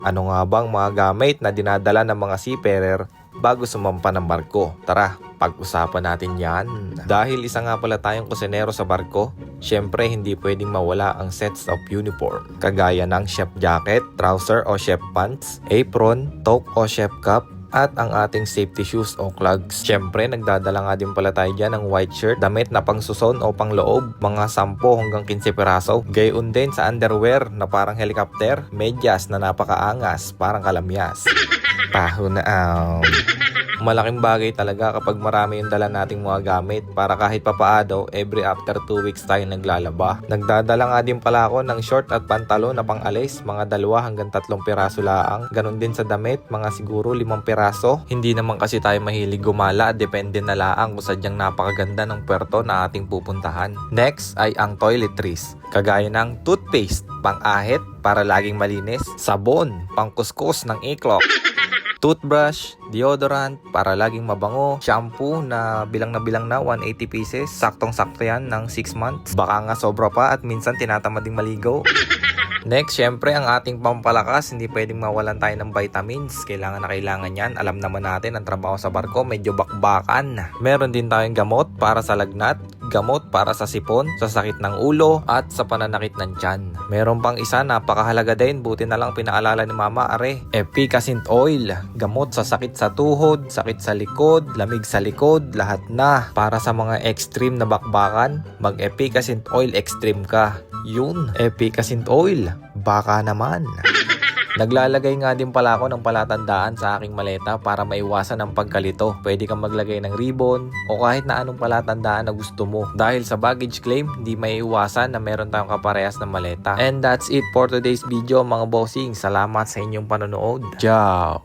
Ano nga bang mga gamit na dinadala ng mga seafarer bago sumampa ng barko? Tara, pag-usapan natin yan. Dahil isa nga pala tayong kusinero sa barko, syempre hindi pwedeng mawala ang sets of uniform. Kagaya ng chef jacket, trouser o chef pants, apron, toque o chef cap, at ang ating safety shoes o clogs. Syempre, nagdadala nga din pala tayo dyan ng white shirt, damit na pangsuson o pangloob, mga 10 hanggang 15 piraso. Gayon din sa underwear na parang helicopter, medyas na napakaangas, parang kalamyas. Paho na Malaking bagay talaga kapag marami yung dala nating mga gamit para kahit papaado, every after 2 weeks tayo naglalaba. Nagdadala nga din pala ako ng short at pantalon na pang-alis, mga 2 hanggang 3 piraso laang. Ganon din sa damit, mga siguro 5 piraso. Hindi naman kasi tayo mahilig gumala, depende na laang kung sadyang napakaganda ng puerto na ating pupuntahan. Next ay ang toiletries, kagaya ng toothpaste, pang-ahit para laging malinis, sabon, pangkuskus ng iklok, toothbrush, deodorant para laging mabango, shampoo na bilang na 180 pieces, saktong-sakto yan ng 6 months. Baka nga sobra pa at minsan tinatamad ding maligo. Next, syempre ang ating pampalakas, hindi pwedeng mawalan tayo ng vitamins. Kailangan na kailangan yan. Alam naman natin ang trabaho sa barko, medyo bakbakan. Meron din tayong gamot para sa lagnat, gamot para sa sipon, sa sakit ng ulo, at sa pananakit ng tiyan. Meron pang isa, napakahalaga din, buti na lang pinaalala ni Mama, Efficacint oil, gamot sa sakit sa tuhod, sakit sa likod, lamig sa likod, lahat na. Para sa mga extreme na bakbakan, mag-Efficacint oil extreme ka. Yun, Efficacint oil, baka naman. Naglalagay nga din pala ako ng palatandaan sa aking maleta para maiwasan ang pagkalito. Pwede kang maglagay ng ribbon o kahit na anong palatandaan na gusto mo. Dahil sa baggage claim, hindi maiiwasan na meron tayong kaparehas na maleta. And that's it for today's video mga bossing. Salamat sa inyong panonood. Ciao!